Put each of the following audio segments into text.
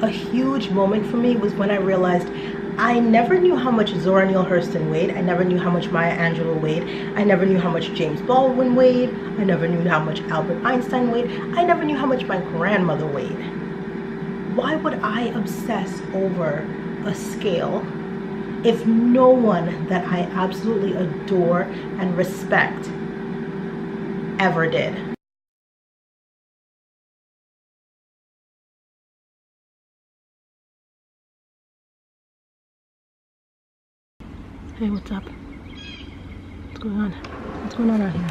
a huge moment for me was when I realized I never knew how much Zora Neale Hurston weighed. I never knew how much Maya Angelou weighed. I never knew how much James Baldwin weighed. I never knew how much Albert Einstein weighed. I never knew how much my grandmother weighed. Why would I obsess over a scale if no one that I absolutely adore and respect ever did? Hey, what's up? What's going on? What's going on out here?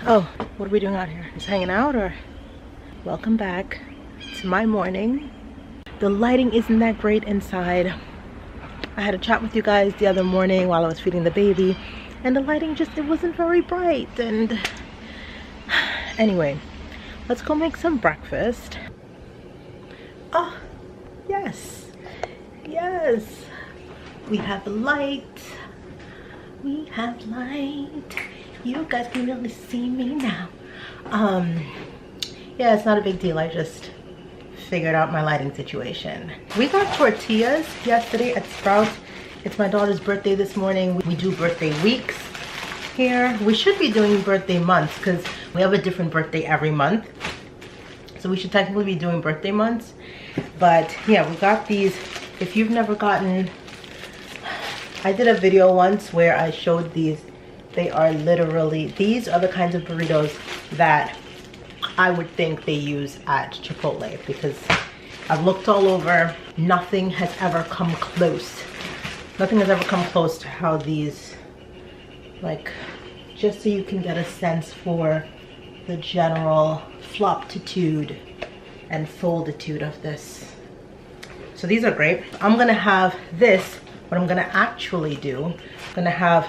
Oh, what are we doing out here? Just hanging out, or? Welcome back to my morning. The lighting isn't that great inside. I had a chat with you guys the other morning while I was feeding the baby, and the lighting just, it wasn't very bright. And anyway, let's go make some breakfast. Oh, yes. Yes. We have light. We have light. You guys can really see me now. Yeah, it's not a big deal. I just figured out my lighting situation. We got tortillas yesterday at Sprouts. It's my daughter's birthday this morning. We do birthday weeks here. We should be doing birthday months because we have a different birthday every month. So we should technically be doing birthday months. But yeah, we got these. If you've never gotten, I did a video once where I showed these. They are literally, these are the kinds of burritos that I would think they use at Chipotle, because I've looked all over. Nothing has ever come close. Nothing has ever come close to how these, like, just so you can get a sense for the general floptitude and folditude of this. So these are great. I'm gonna have this. What I'm gonna actually do, I'm gonna have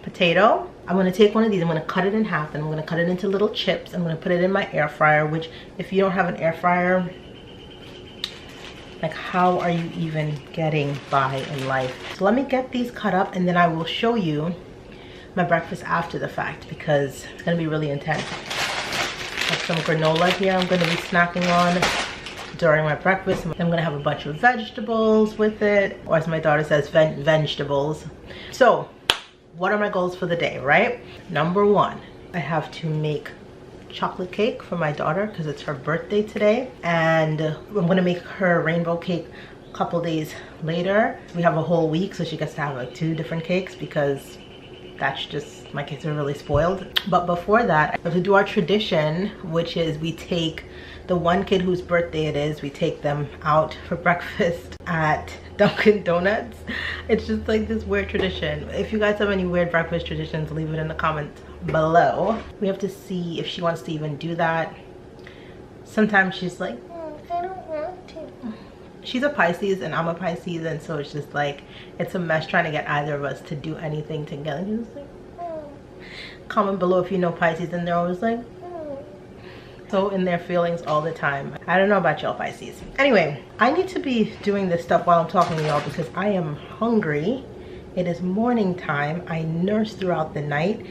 potato. I'm gonna take one of these, I'm gonna cut it in half, and I'm gonna cut it into little chips. I'm gonna put it in my air fryer, which if you don't have an air fryer, like, how are you even getting by in life? So let me get these cut up, and then I will show you my breakfast after the fact, because it's gonna be really intense. I have some granola here I'm gonna be snacking on during my breakfast. I'm gonna have a bunch of vegetables with it, or as my daughter says, vegetables. So what are my goals for the day, right? Number one, I have to make chocolate cake for my daughter because it's her birthday today, and I'm gonna make her rainbow cake a couple days later. We have a whole week, so she gets to have like 2 different cakes, because that's just, my kids are really spoiled. But before that, I have to do our tradition, which is we take the one kid whose birthday it is, we take them out for breakfast at Dunkin' Donuts. It's just like this weird tradition. If you guys have any weird breakfast traditions, leave it in the comments below. We have to see if she wants to even do that. Sometimes she's like, I don't want to. She's a Pisces and I'm a Pisces, and so it's just like, it's a mess trying to get either of us to do anything together. She's just like, comment below if you know Pisces, and they're always like, so in their feelings all the time. I don't know about y'all Pisces. Anyway, I need to be doing this stuff while I'm talking to y'all because I am hungry. It is morning time. I nursed throughout the night.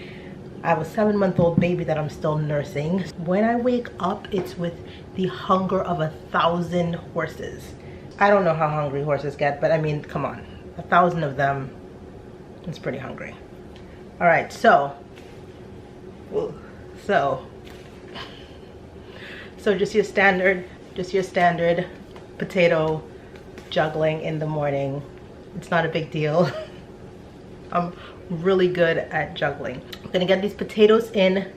I have a 7-month-old baby that I'm still nursing. When I wake up, it's with the hunger of 1,000 horses. I don't know how hungry horses get, but I mean, come on. 1,000 of them, it's pretty hungry. All right, so just your standard potato juggling in the morning. It's not a big deal. I'm really good at juggling. I'm gonna get these potatoes in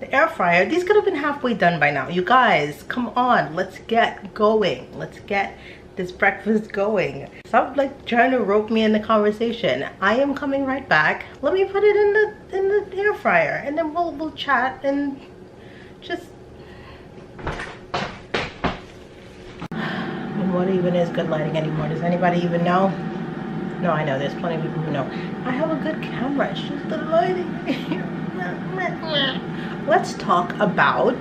the air fryer. These could have been halfway done by now. You guys, come on, let's get going. Let's get this breakfast going. Stop like trying to rope me in the conversation. I am coming right back. Let me put it in the air fryer, and then we'll chat and just. And what even is good lighting anymore? Does anybody even know? No, I know there's plenty of people who know. I have a good camera. It's just the lighting. Let's talk about,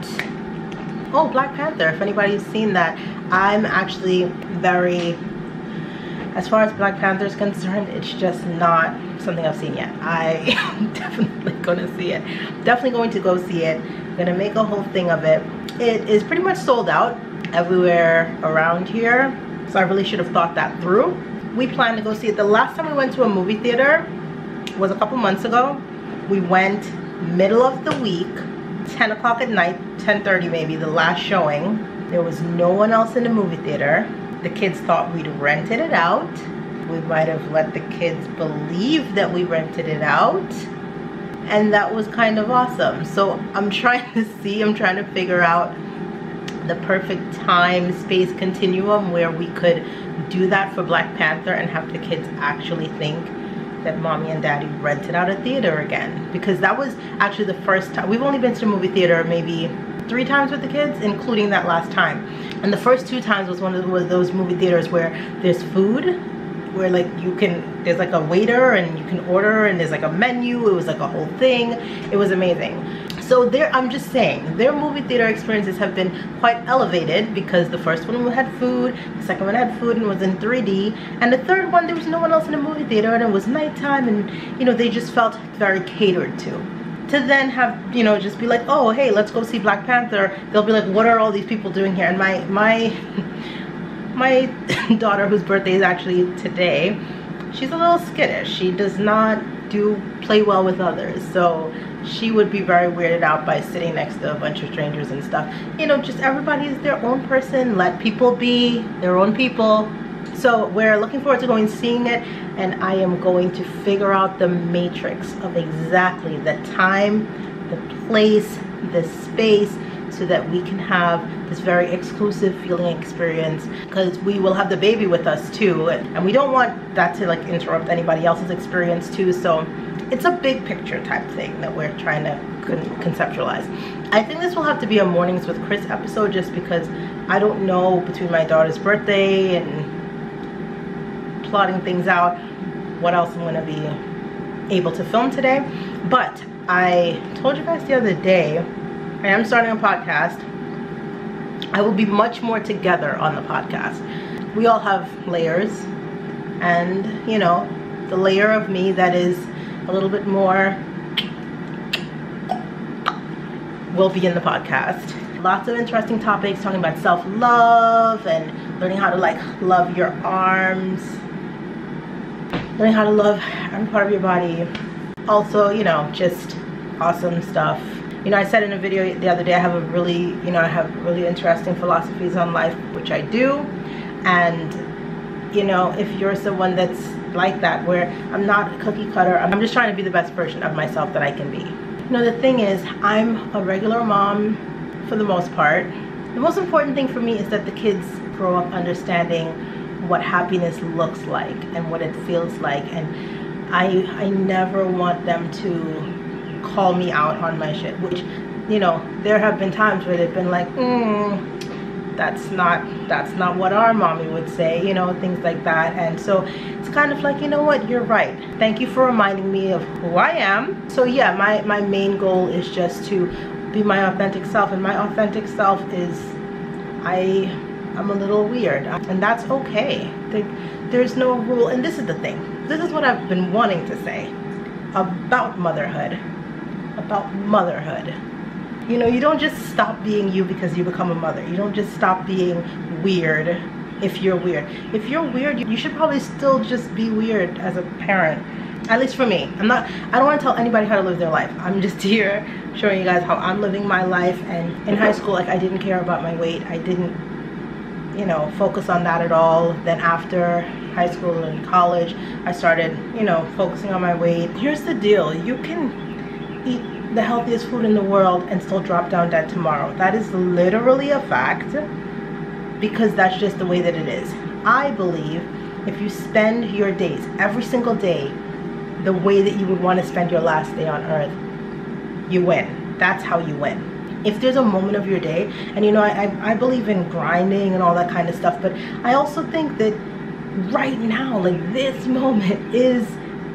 oh, Black Panther. If anybody's seen that, I'm actually very, as far as Black Panther is concerned, it's just not something I've seen yet. I am definitely gonna see it. Definitely going to go see it. I'm gonna make a whole thing of it. It is pretty much sold out. everywhere around here. So I really should have thought that through. We plan to go see it. The last time we went to a movie theater was a couple months ago. We went middle of the week, 10 o'clock at night, 10:30 maybe, the last showing. There was no one else in the movie theater. The kids thought we'd rented it out. We might have let the kids believe that we rented it out. And that was kind of awesome. So I'm trying to figure out the perfect time space continuum where we could do that for Black Panther and have the kids actually think that mommy and daddy rented out a theater again, because that was actually the first time. We've only been to the movie theater maybe 3 times with the kids, including that last time, and the first 2 times was one of those movie theaters where there's food, where like there's like a waiter and you can order, and there's like a menu. It was like a whole thing. It was amazing. So I'm just saying, their movie theater experiences have been quite elevated, because the first one we had food, the second one had food and was in 3D, and the third one there was no one else in the movie theater and it was nighttime, and you know, they just felt very catered to then have, you know, just be like, oh hey, let's go see Black Panther. They'll be like, what are all these people doing here? And my daughter, whose birthday is actually today, she's a little skittish. She does not play well with others, so she would be very weirded out by sitting next to a bunch of strangers and stuff. You know, just everybody is their own person. Let people be their own people. So we're looking forward to going seeing it, and I am going to figure out the matrix of exactly the time, the place, the space, so that we can have this very exclusive feeling experience, because we will have the baby with us too, and we don't want that to like interrupt anybody else's experience too. So it's a big picture type thing that we're trying to conceptualize. I think this will have to be a Mornings with Cris episode, just because I don't know, between my daughter's birthday and plotting things out, what else I'm going to be able to film today. But I told you guys the other day, I am starting a podcast. I will be much more together on the podcast. We all have layers, and you know, the layer of me that is a little bit more will be in the podcast. Lots of interesting topics, talking about self-love and learning how to like love your arms, learning how to love every part of your body. Also, you know, just awesome stuff. You know, I said in a video the other day, I have really interesting philosophies on life, which I do. And, you know, if you're someone that's like that, where I'm not a cookie cutter, I'm just trying to be the best version of myself that I can be. You know, the thing is, I'm a regular mom for the most part. The most important thing for me is that the kids grow up understanding what happiness looks like and what it feels like. And I never want them to call me out on my shit, which, you know, there have been times where they've been like, that's not what our mommy would say, you know, things like that. And so it's kind of like, you know what, you're right, thank you for reminding me of who I am. So yeah, my main goal is just to be my authentic self, and my authentic self is I'm a little weird, and that's okay. There's no rule. And this is the thing, this is what I've been wanting to say about motherhood. You know, you don't just stop being you because you become a mother. You don't just stop being weird if you're weird. If you're weird, you should probably still just be weird as a parent. At least for me. I don't want to tell anybody how to live their life. I'm just here showing you guys how I'm living my life. And in high school, like, I didn't care about my weight. I didn't, you know, focus on that at all. Then after high school and college, I started, you know, focusing on my weight. Here's the deal. You can eat the healthiest food in the world and still drop down dead tomorrow. That is literally a fact, because that's just the way that it is. I believe if you spend your days, every single day, the way that you would want to spend your last day on earth, you win. That's how you win. If there's a moment of your day, and you know, I believe in grinding and all that kind of stuff, but I also think that right now, like, this moment is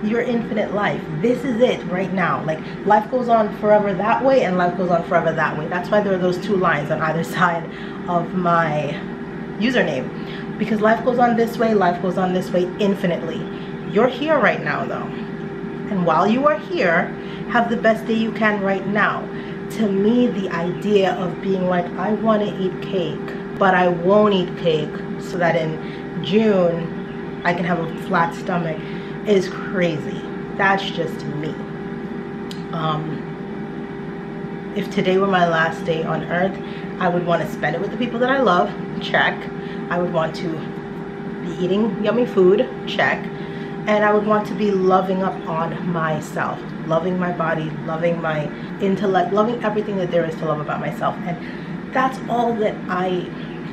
your infinite life. This is it right now. Like, life goes on forever that way, and life goes on forever that way. That's why there are those 2 lines on either side of my username, because life goes on this way, life goes on this way infinitely. You're here right now though, and while you are here, have the best day you can right now. To me, the idea of being like, I want to eat cake but I won't eat cake so that in June I can have a flat stomach is crazy. That's just me. If today were my last day on earth, I would want to spend it with the people that I love, check. I would want to be eating yummy food, check. And I would want to be loving up on myself, loving my body, loving my intellect, loving everything that there is to love about myself. And that's all that I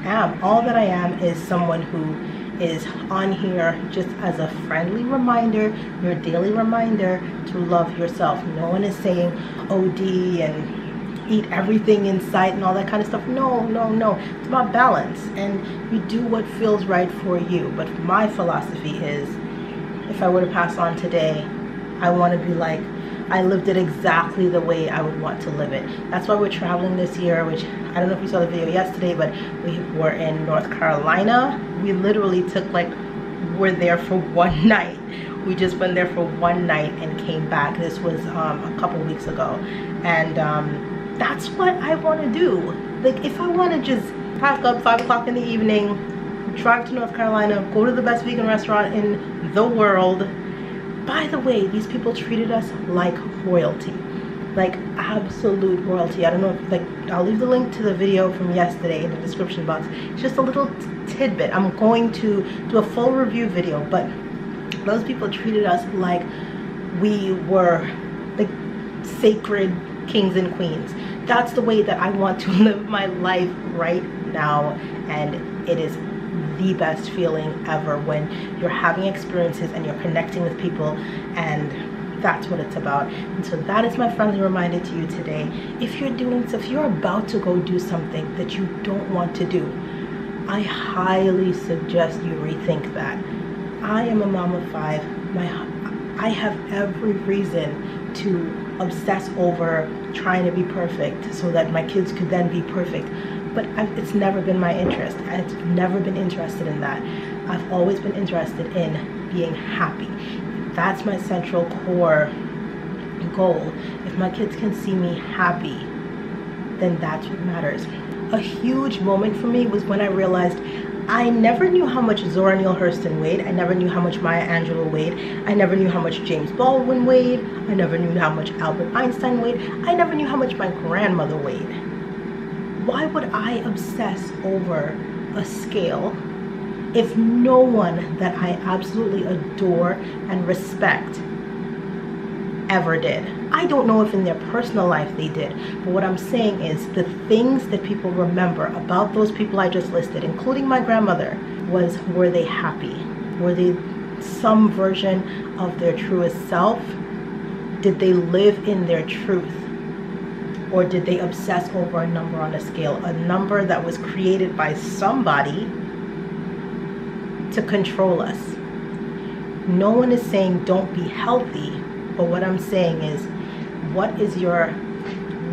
am. All that I am is someone who is on here just as a friendly reminder, your daily reminder to love yourself. No one is saying OD and eat everything in sight and all that kind of stuff. No, no, no. It's about balance, and you do what feels right for you. But my philosophy is, if I were to pass on today, I want to be like, I lived it exactly the way I would want to live it. That's why we're traveling this year, which I don't know if you saw the video yesterday, but we were in North Carolina. We literally took we're there for one night. We just went there for one night and came back. This was a couple weeks ago. And that's what I want to do. Like, if I want to just pack up 5 o'clock in the evening, drive to North Carolina, go to the best vegan restaurant in the world. By the way, these people treated us like royalty, like absolute royalty. I don't know if, I'll leave the link to the video from yesterday in the description box. It's just a little tidbit. I'm going to do a full review video, but those people treated us like we were like sacred kings and queens. That's the way that I want to live my life right now, and it is the best feeling ever when you're having experiences and you're connecting with people, and that's what it's about. And so that is my friendly reminder to you today. If you're about to go do something that you don't want to do, I highly suggest you rethink that. I am a mom of 5. I have every reason to obsess over trying to be perfect so that my kids could then be perfect. But it's never been my interest. I've never been interested in that. I've always been interested in being happy. That's my central core goal. If my kids can see me happy, then that's what matters. A huge moment for me was when I realized I never knew how much Zora Neale Hurston weighed. I never knew how much Maya Angelou weighed. I never knew how much James Baldwin weighed. I never knew how much Albert Einstein weighed. I never knew how much my grandmother weighed. Why would I obsess over a scale if no one that I absolutely adore and respect ever did? I don't know if in their personal life they did, but what I'm saying is the things that people remember about those people I just listed, including my grandmother, were they happy? Were they some version of their truest self? Did they live in their truth? Or did they obsess over a number on a scale, a number that was created by somebody to control us? No one is saying don't be healthy, but what I'm saying is, what is your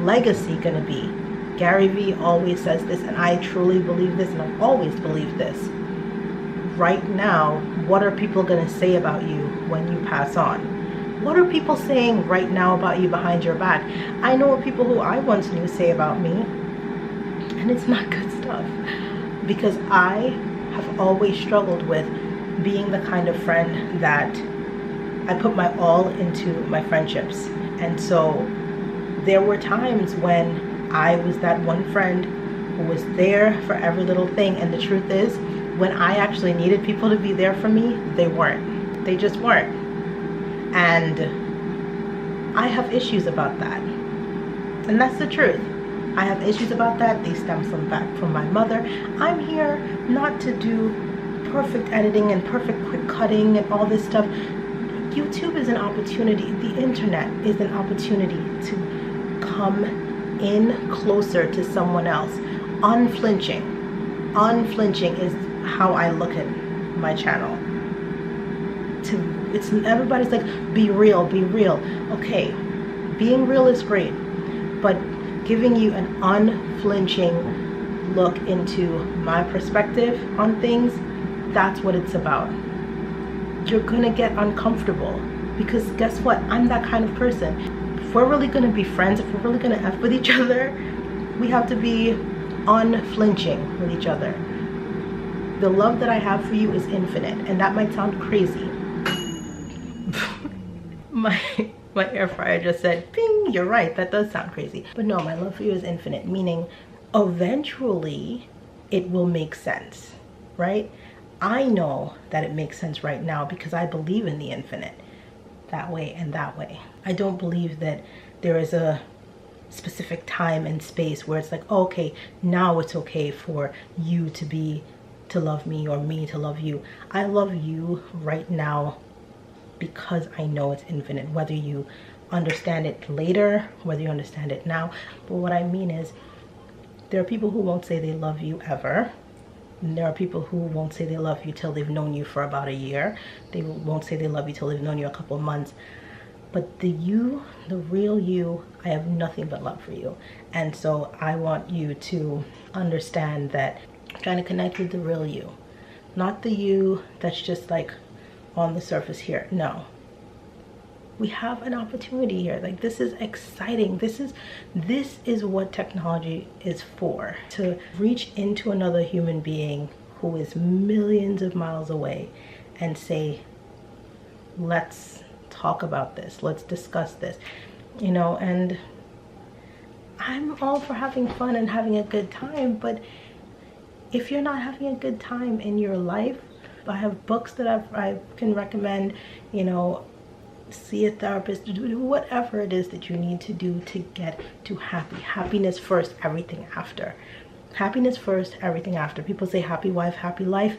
legacy going to be? Gary Vee always says this, and I truly believe this, and I've always believed this. Right now, what are people going to say about you when you pass on? What are people saying right now about you behind your back? I know what people who I once knew say about me, and it's not good stuff. Because I have always struggled with being the kind of friend that I put my all into my friendships. And so there were times when I was that one friend who was there for every little thing. And the truth is, when I actually needed people to be there for me, they weren't. They just weren't. And I have issues about that. And that's the truth. I have issues about that. They stem from my mother. I'm here not to do perfect editing and perfect quick cutting and all this stuff. YouTube is an opportunity. The internet is an opportunity to come in closer to someone else. Unflinching. Unflinching is how I look at my channel. Everybody's like, be real, be real. Okay, being real is great, but giving you an unflinching look into my perspective on things, that's what it's about. You're gonna get uncomfortable, because guess what? I'm that kind of person. If we're really gonna be friends, if we're really gonna F with each other, we have to be unflinching with each other. The love that I have for you is infinite, and that might sound crazy. my air fryer just said ping, you're right, that does sound crazy. But no, my love for you is infinite, meaning eventually it will make sense, right? I know that it makes sense right now because I believe in the infinite, that way and that way. I don't believe that there is a specific time and space where it's like, oh, okay, now it's okay for you to love me or me to love you. I love you right now because I know it's infinite, whether you understand it later, whether you understand it now. But what I mean is, there are people who won't say they love you ever. And there are people who won't say they love you till they've known you for about a year. They won't say they love you till they've known you a couple of months. But the real you, I have nothing but love for you. And so I want you to understand that I'm trying to connect with the real you, not the you that's just like on the surface here. No, we have an opportunity here. Like, this is exciting. This is what technology is for, to reach into another human being who is millions of miles away and say, let's talk about this, let's discuss this, you know. And I'm all for having fun and having a good time, but if you're not having a good time in your life, I have books that I can recommend, you know, see a therapist, do whatever it is that you need to do to get to happiness first, everything after. Happiness first, everything after. People say happy wife, happy life,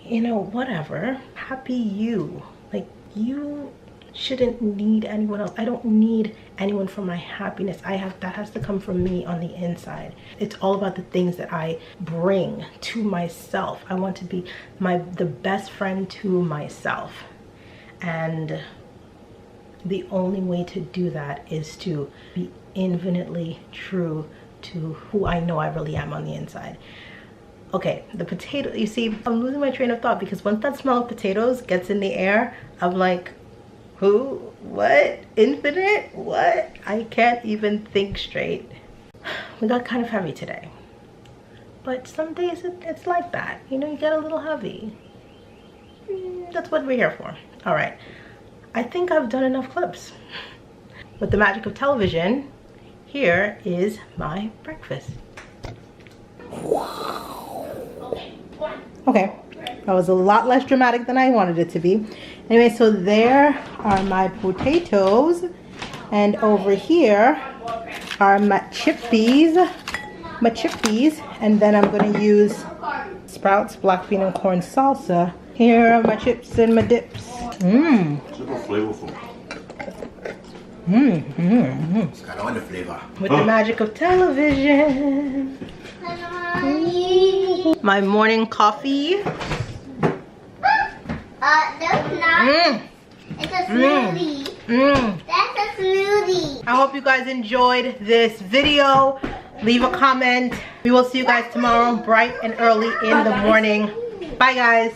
you know, whatever. Happy you. Like, you shouldn't need anyone else. I don't need anyone for my happiness. That has to come from me on the inside. It's all about the things that I bring to myself. I want to be the best friend to myself. And the only way to do that is to be infinitely true to who I know I really am on the inside. Okay, the potato, you see, I'm losing my train of thought because once that smell of potatoes gets in the air, I'm like, who? What? Infinite? What? I can't even think straight. We got kind of heavy today. But some days it's like that. You know, you get a little heavy. That's what we're here for. All right. I think I've done enough clips. With the magic of television, here is my breakfast. Okay, that was a lot less dramatic than I wanted it to be. Anyway, so there are my potatoes, and over here are my chickpeas, and then I'm going to use Sprouts black bean and corn salsa. Here are my chips and my dips. Super flavorful. It's got all the flavor. With the magic of television. My morning coffee. That's not. It's a smoothie. That's a smoothie. I hope you guys enjoyed this video. Leave a comment. We will see you guys tomorrow bright and early in the morning. Bye guys.